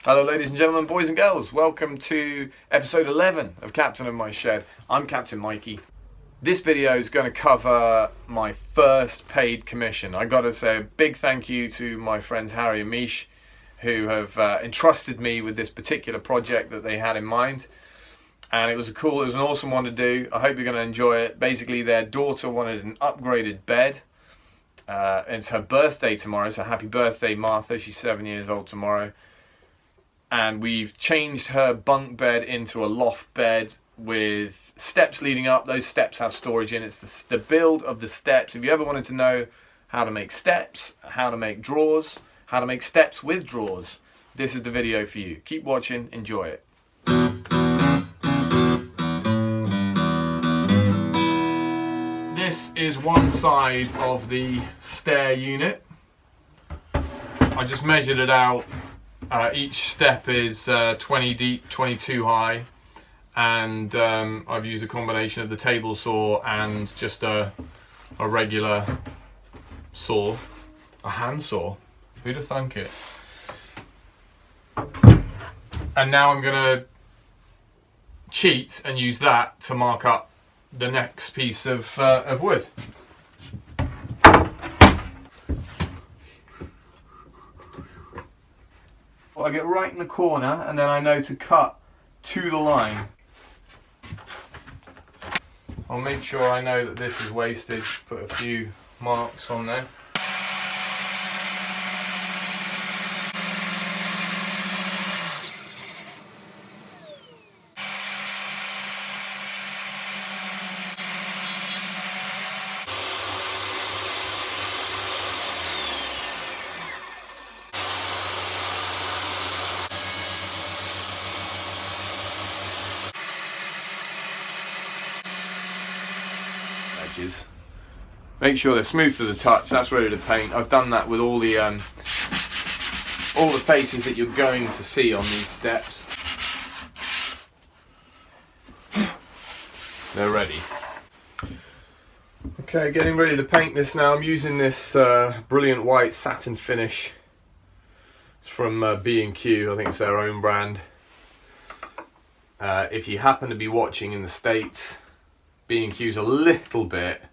Hello ladies and gentlemen, boys and girls, welcome to episode 11 of Captain of My Shed. I'm Captain Mikey. This video is going to cover my first paid commission. I got to say a big thank you to my friends Harry and Mish, who have entrusted me with this particular project that they had in mind. And it was an awesome one to do. I hope you're going to enjoy it. Basically their daughter wanted an upgraded bed. It's her birthday tomorrow, so happy birthday Martha, she's 7 years old tomorrow. And we've changed her bunk bed into a loft bed with steps leading up. Those steps have storage in. It's the build of the steps. If you ever wanted to know how to make steps, how to make drawers, how to make steps with drawers, this is the video for you. Keep watching, enjoy it. This is one side of the stair unit. I just measured it out. Each step is 20 deep, 22 high, and I've used a combination of the table saw and just a regular saw, a hand saw. Who'd have thunk it? And now I'm going to cheat and use that to mark up the next piece of wood. I get right in the corner and then I know to cut to the line. I'll make sure I know that this is wasted, put a few marks on there. Make sure they're smooth to the touch. That's ready to paint. I've done that with all the faces that you're going to see on these steps. They're ready. Okay, getting ready to paint this now. I'm using this brilliant white satin finish. It's from B&Q. I think it's their own brand. If you happen to be watching in the States, B&Q's a little bit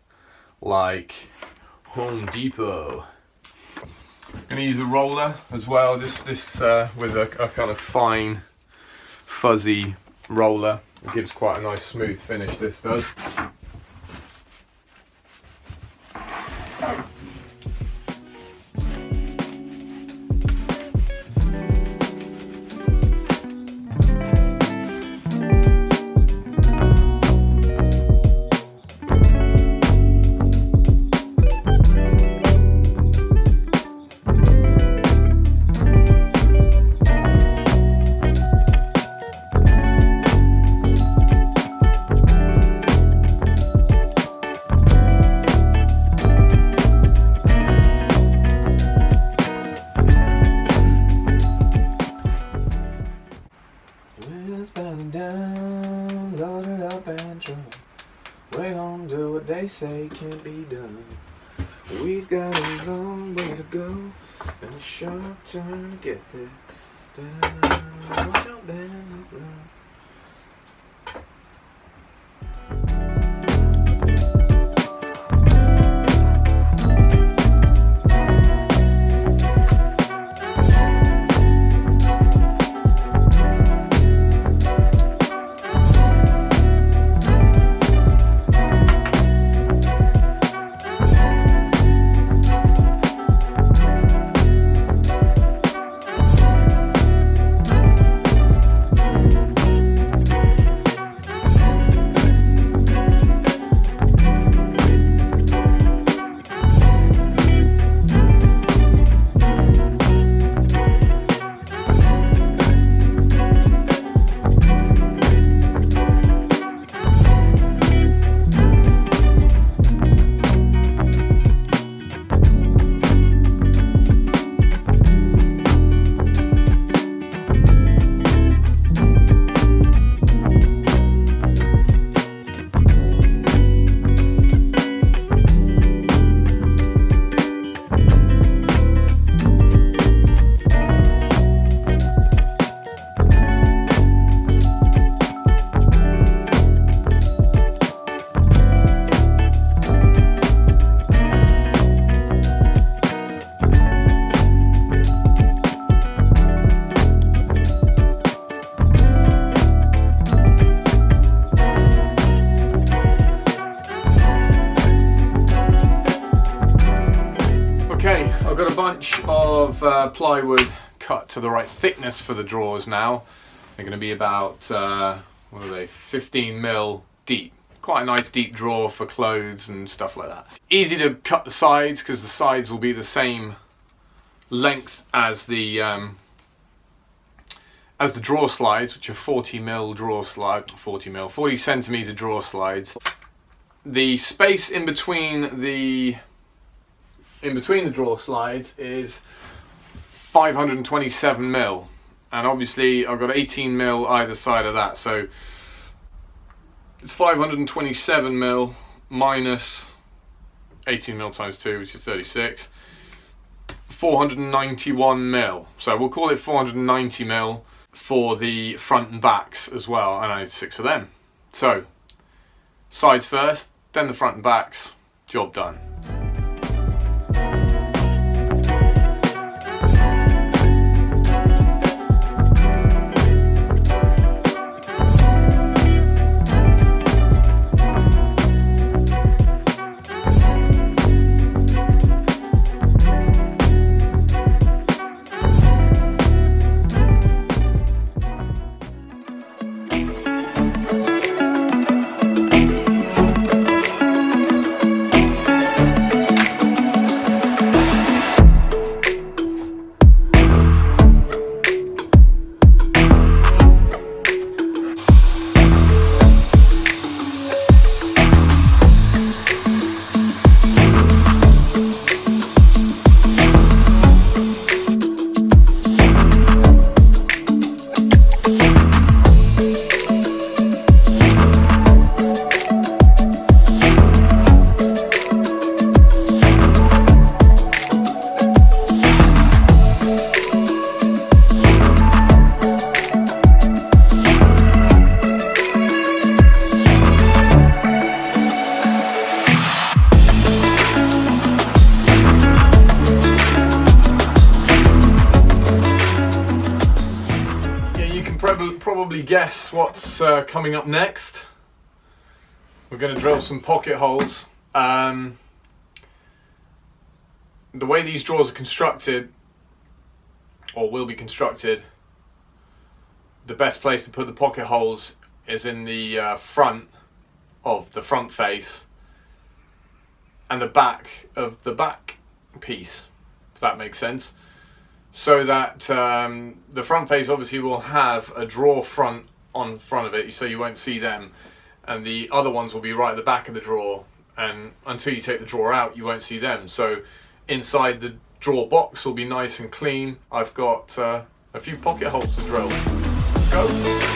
like Home Depot. I'm going to use a roller as well, just this with a kind of fine fuzzy roller. It gives quite a nice smooth finish, this does. We're gonna do what they say can't be done. We've got a long way to go and a short time to get there. got plywood cut to the right thickness for the drawers now. They're going to be about, what are they, 15 mil deep. Quite a nice deep drawer for clothes and stuff like that. Easy to cut the sides because the sides will be the same length as the drawer slides, which are 40 centimeter drawer slides. The space in between the drawer slides is 527 mil, and obviously I've got 18 mil either side of that, so it's 527 mil minus 18 mil times 2, which is 36, 491 mil. So we'll call it 490 mil for the front and backs as well, and I need 6 of them. So sides first, then the front and backs, job done. Probably guess what's coming up next. We're going to drill some pocket holes. The way these drawers are constructed, or will be constructed, the best place to put the pocket holes is in the front of the front face and the back of the back piece, if that makes sense. So that the front face obviously will have a drawer front on front of it, so you won't see them, and the other ones will be right at the back of the drawer, and until you take the drawer out you won't see them. So inside the drawer box will be nice and clean. I've got a few pocket holes to drill. Let's go.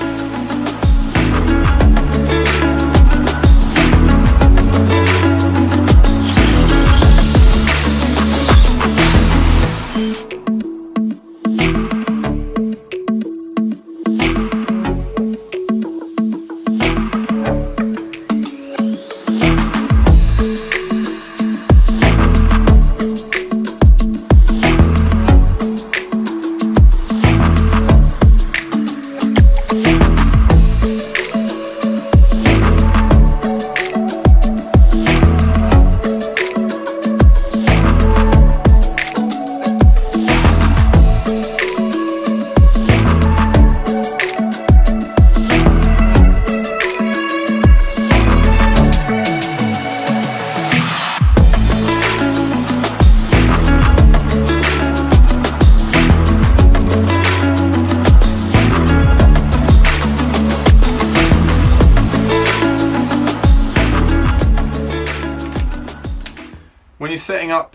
When you're setting up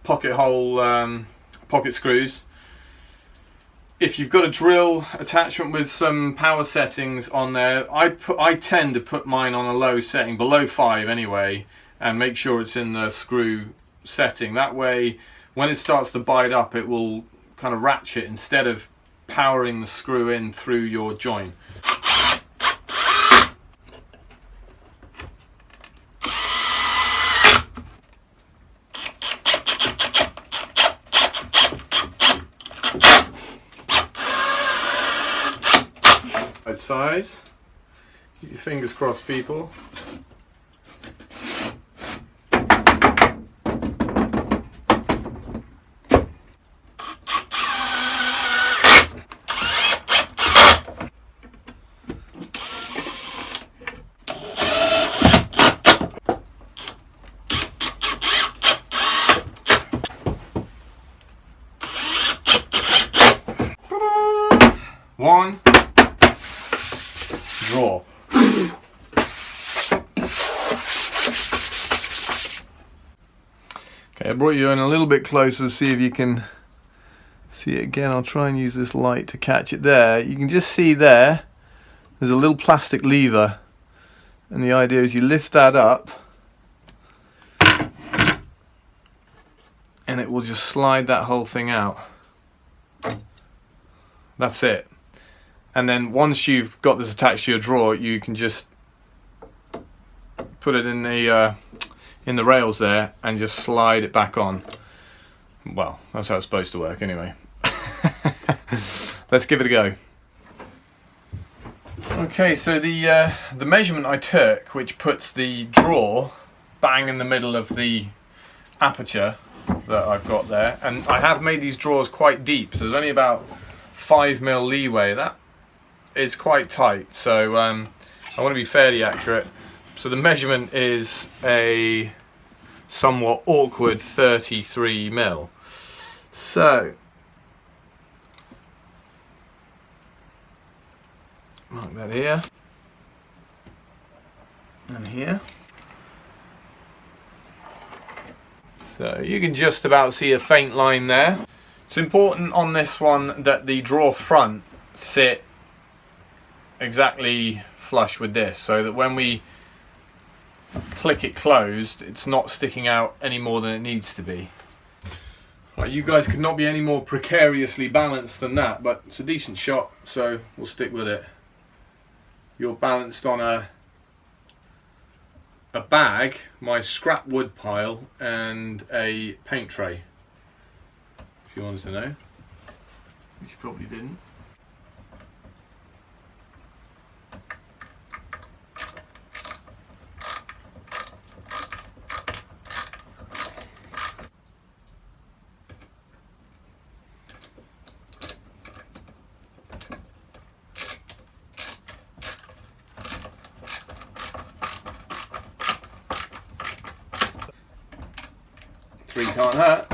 pocket hole pocket screws, if you've got a drill attachment with some power settings on there, I tend to put mine on a low setting, below 5 anyway, and make sure it's in the screw setting. That way when it starts to bite up it will kind of ratchet instead of powering the screw in through your joint. Right size. Keep your fingers crossed, people. 1, draw. Okay, I brought you in a little bit closer to see if you can see it again. I'll try and use this light to catch it there. You can just see there's a little plastic lever, and the idea is you lift that up and it will just slide that whole thing out. That's it. And then once you've got this attached to your drawer, you can just put it in the rails there and just slide it back on. Well, that's how it's supposed to work anyway. Let's give it a go. Okay, so the measurement I took, which puts the drawer bang in the middle of the aperture that I've got there, and I have made these drawers quite deep, so there's only about 5mm leeway. That is quite tight, so I want to be fairly accurate. So the measurement is a somewhat awkward 33mm. So mark that here and here. So you can just about see a faint line there. It's important on this one that the drawer front sit exactly flush with this, so that when we click it closed, it's not sticking out any more than it needs to be. Right, you guys could not be any more precariously balanced than that, but it's a decent shot, so we'll stick with it. You're balanced on a bag, my scrap wood pile, and a paint tray, if you wanted to know, which you probably didn't. Three can't hurt.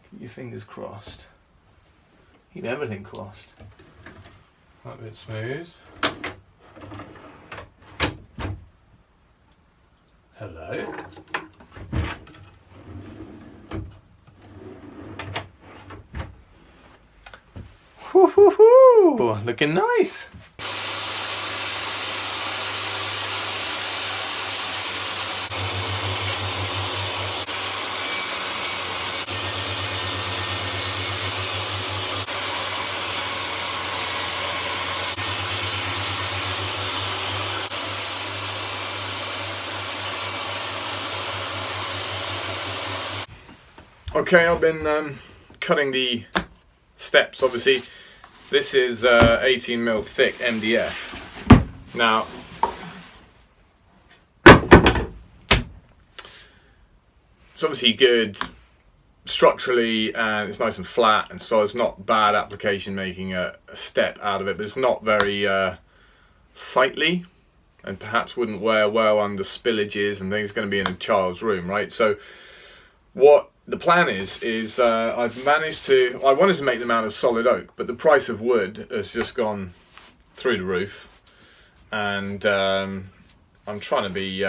Keep your fingers crossed. Keep everything crossed. That bit smooth. Hello. Woo-hoo-hoo! Looking nice. Okay, I've been cutting the steps. Obviously this is 18mm thick MDF. Now it's obviously good structurally, and it's nice and flat, and so it's not bad application making a step out of it, but it's not very sightly, and perhaps wouldn't wear well under spillages and things. It's going to be in a child's room, right? So what the plan is I've managed to, I wanted to make them out of solid oak, but the price of wood has just gone through the roof, and I'm trying to be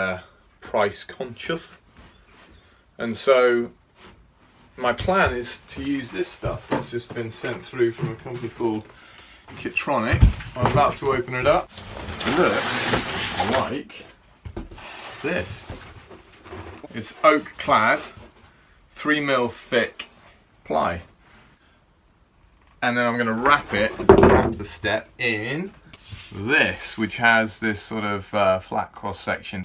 price conscious, and so my plan is to use this stuff that's just been sent through from a company called Kitronic. I'm about to open it up. Look like this. It's oak clad, 3mm thick ply, and then I'm going to wrap the step in this, which has this sort of flat cross section.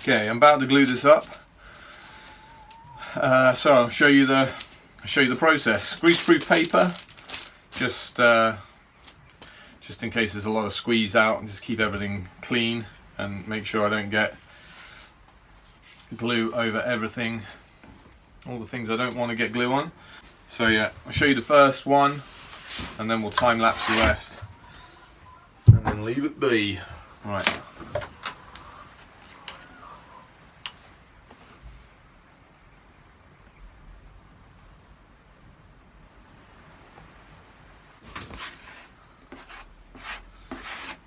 Okay, I'm about to glue this up. So I'll show you the I'll show you the process. Greaseproof paper, just in case there's a lot of squeeze out, and just keep everything clean and make sure I don't get glue over everything, all the things I don't want to get glue on. So yeah, I'll show you the first one and then we'll time lapse the rest and then leave it be. Right.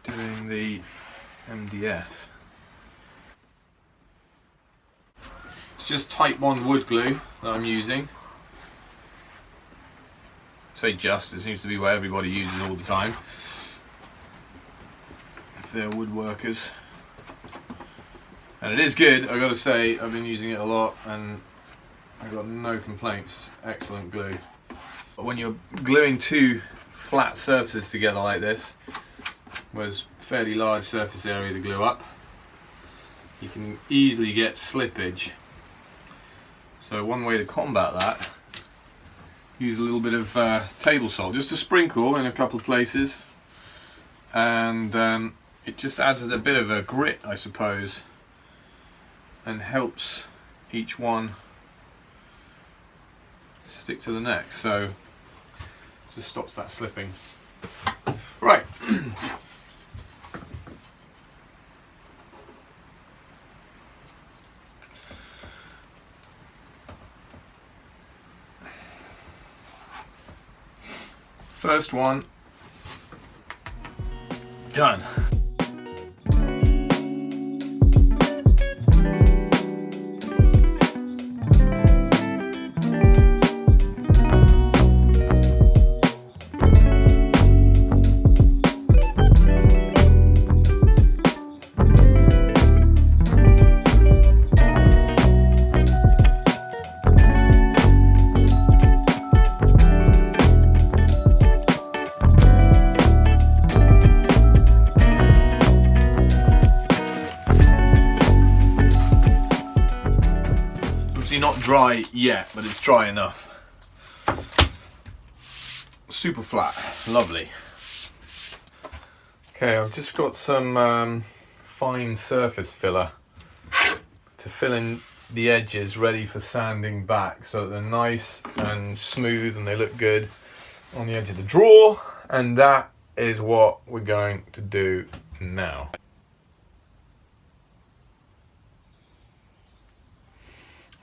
Doing the MDF. It's just type 1 wood glue that I'm using. Say just, it seems to be what everybody uses all the time if they're woodworkers. And it is good, I've got to say, I've been using it a lot and I've got no complaints. Excellent glue. But when you're gluing two flat surfaces together like this, whereas fairly large surface area to glue up, you can easily get slippage. So one way to combat that, use a little bit of table salt, just a sprinkle in a couple of places, and it just adds a bit of a grit, I suppose, and helps each one stick to the next, so just stops that slipping. Right. First one done. Not dry yet, but it's dry enough. Super flat, lovely. Okay, I've just got some fine surface filler to fill in the edges, ready for sanding back, so that they're nice and smooth and they look good on the edge of the drawer. And that is what we're going to do now.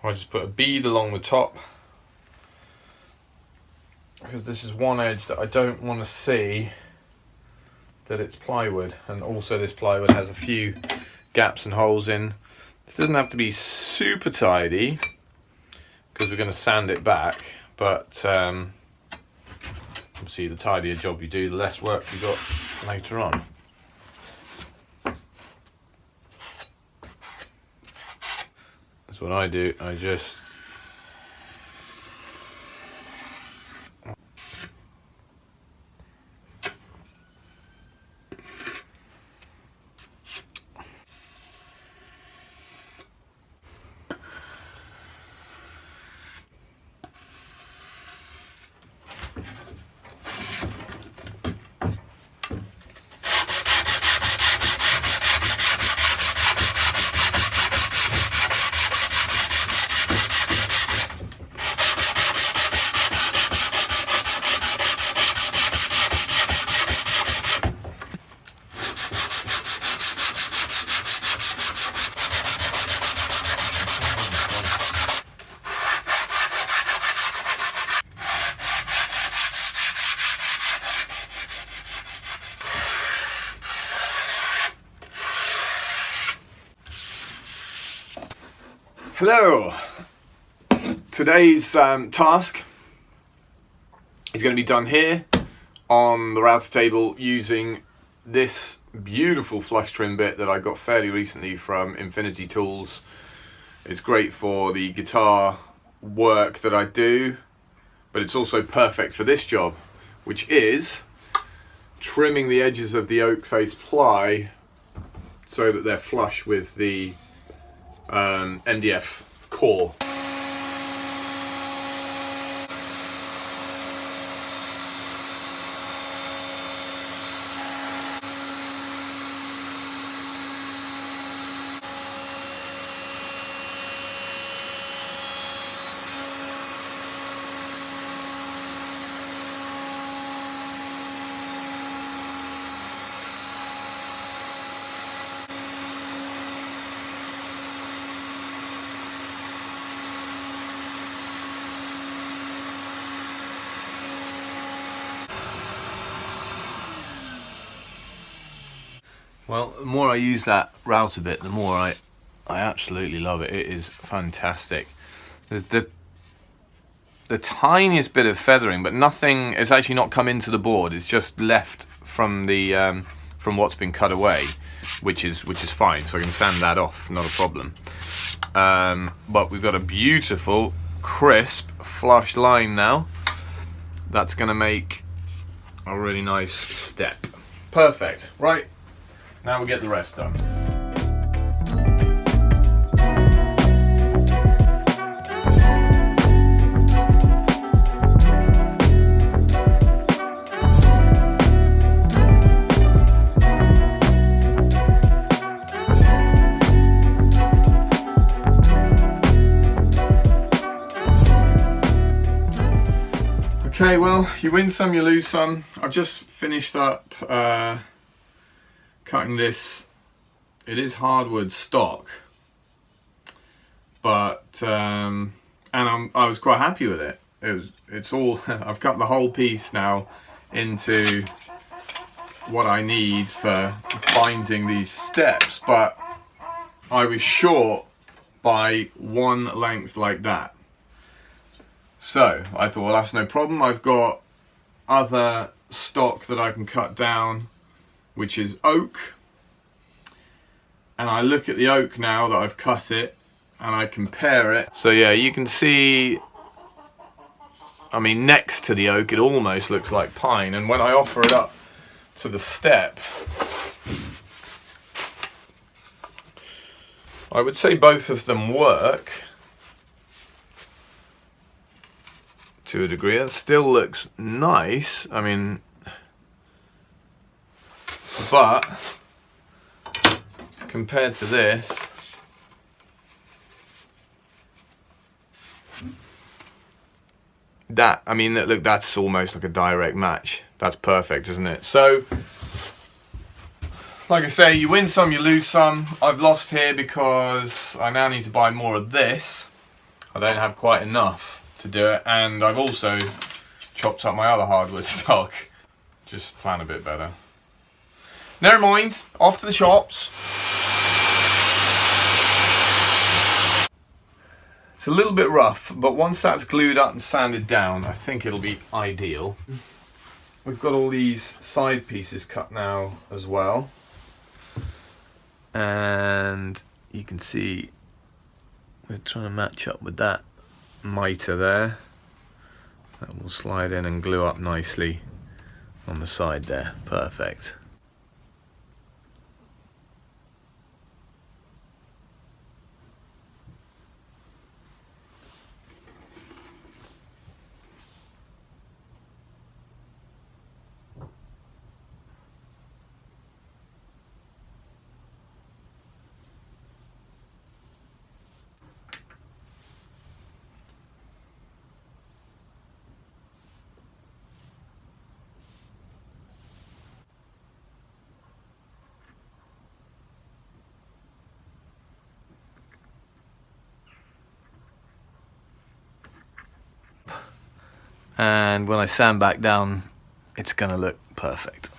I'll just put a bead along the top, because this is one edge that I don't want to see that it's plywood, and also this plywood has a few gaps and holes in. This doesn't have to be super tidy because we're going to sand it back, but obviously the tidier job you do, the less work you got later on. That's what I do. I just Hello! Today's task is going to be done here on the router table using this beautiful flush trim bit that I got fairly recently from Infinity Tools. It's great for the guitar work that I do, but it's also perfect for this job, which is trimming the edges of the oak face ply so that they're flush with the MDF core. Well, the more I use that router bit, the more I absolutely love it. It is fantastic. The tiniest bit of feathering, but nothing. It's actually not come into the board. It's just left from the from what's been cut away, which is fine. So I can sand that off, not a problem. But we've got a beautiful, crisp, flush line now. That's going to make a really nice step. Perfect. Right. Now we'll get the rest done. Okay, well, you win some, you lose some. I've just finished up cutting this. It is hardwood stock, but and I was quite happy with it. It's all I've cut the whole piece now into what I need for binding these steps, but I was short by one length like that. So I thought, well, that's no problem. I've got other stock that I can cut down, which is oak. And I look at the oak now that I've cut it, and I compare it. So yeah, you can see, I mean, next to the oak, it almost looks like pine. And when I offer it up to the step, I would say both of them work. To a degree, it still looks nice. I mean, but compared to this, that, I mean, look, that's almost like a direct match. That's perfect, isn't it? So, like I say, you win some, you lose some. I've lost here because I now need to buy more of this. I don't have quite enough to do it, and I've also chopped up my other hardwood stock. Just plan a bit better. Never mind, off to the shops. It's a little bit rough, but once that's glued up and sanded down, I think it'll be ideal. We've got all these side pieces cut now as well, and you can see we're trying to match up with that mitre there. That will slide in and glue up nicely on the side there. Perfect. And when I sand back down, it's gonna look perfect.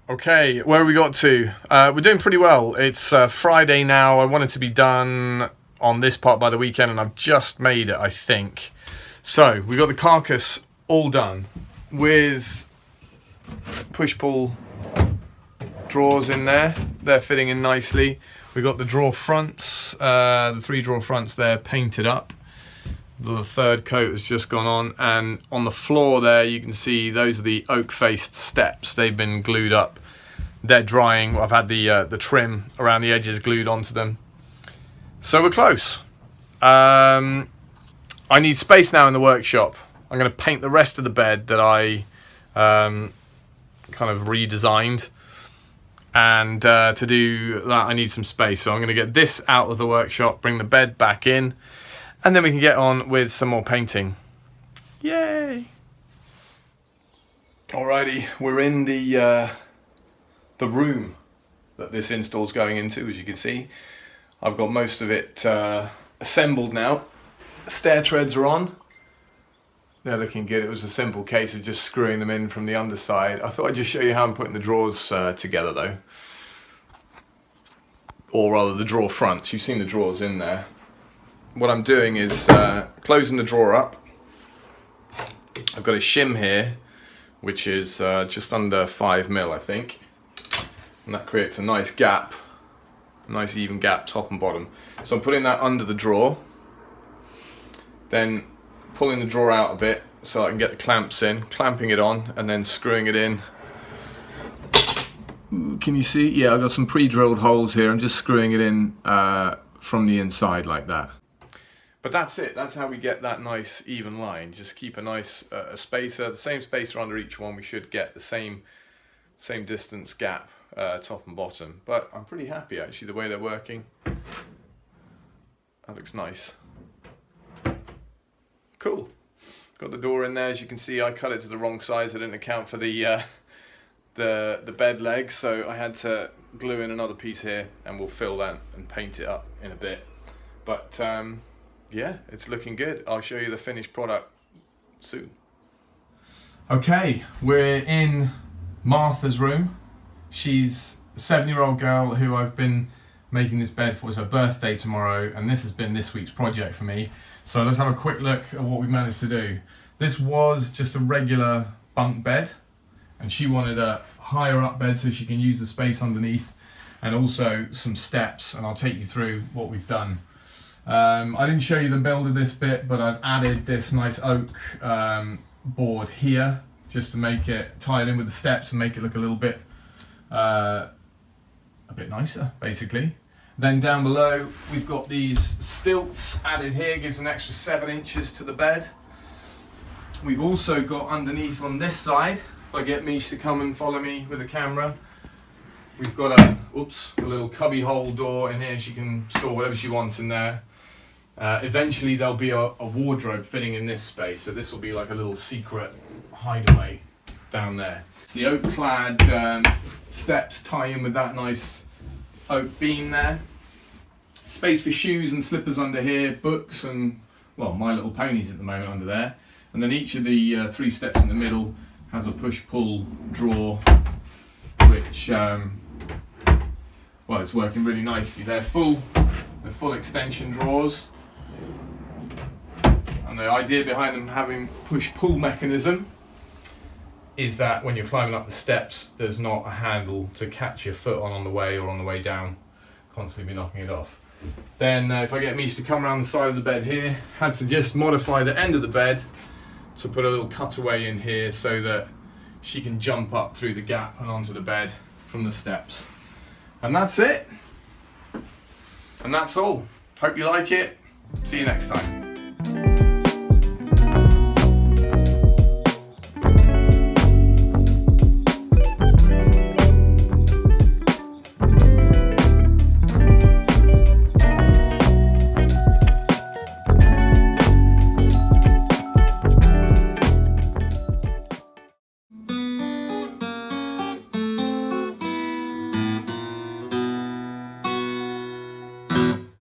Okay, where have we got to? We're doing pretty well. It's Friday now. I want it to be done on this part by the weekend, and I've just made it, I think. So we got the carcass all done with push-pull drawers in there. They're fitting in nicely. We got the drawer fronts, the 3 drawer fronts there painted up. The third coat has just gone on, and on the floor there you can see those are the oak faced steps. They've been glued up, they're drying. I've had the trim around the edges glued onto them, so we're close. I need space now in the workshop. I'm going to paint the rest of the bed that I kind of redesigned, and to do that I need some space, so I'm going to get this out of the workshop, bring the bed back in, and then we can get on with some more painting. Yay! Alrighty, we're in the room that this install's going into, as you can see. I've got most of it assembled now. Stair treads are on. They're looking good. It was a simple case of just screwing them in from the underside. I thought I'd just show you how I'm putting the drawers together though. or rather the drawer fronts. You've seen the drawers in there. What I'm doing is closing the drawer up. I've got a shim here, which is just under 5mm, I think, and that creates a nice gap, a nice even gap top and bottom. So I'm putting that under the drawer, then pulling the drawer out a bit so I can get the clamps in, clamping it on, and then screwing it in. Can you see? Yeah, I've got some pre-drilled holes here. I'm just screwing it in from the inside like that. But that's it. That's how we get that nice even line. Just keep a nice spacer, the same spacer under each one. We should get the same distance gap, top and bottom. But I'm pretty happy actually the way they're working. That looks nice. Cool. Got the door in there. As you can see, I cut it to the wrong size. I didn't account for the bed legs, so I had to glue in another piece here, and we'll fill that and paint it up in a bit. But yeah, it's looking good. I'll show you the finished product soon. Okay, we're in Martha's room. She's a 7-year-old girl who I've been making this bed for. It's her birthday tomorrow, and this has been this week's project for me. So let's have a quick look at what we've managed to do. This was just a regular bunk bed, and she wanted a higher up bed so she can use the space underneath, and also some steps, and I'll take you through what we've done. I didn't show you the build of this bit, but I've added this nice oak board here just to make it tie it in with the steps and make it look a little bit nicer, basically. Then down below we've got these stilts added here, gives an extra 7 inches to the bed. We've also got underneath on this side, if I get Mish to come and follow me with the camera, we've got a little cubby hole door in here. She can store whatever she wants in there. Eventually there'll be a wardrobe fitting in this space, so this will be like a little secret hideaway down there. So the oak clad steps tie in with that nice oak beam there. Space for shoes and slippers under here, books and, well, My Little Ponies at the moment under there. And then each of the 3 steps in the middle has a push-pull drawer, which, well, it's working really nicely. They're full extension drawers. And the idea behind them having push-pull mechanism is that when you're climbing up the steps, there's not a handle to catch your foot on the way or on the way down, constantly be knocking it off. Then if I get Mish to come around the side of the bed here, had to just modify the end of the bed to put a little cutaway in here so that she can jump up through the gap and onto the bed from the steps. And that's it. And that's all. Hope you like it. See you next time.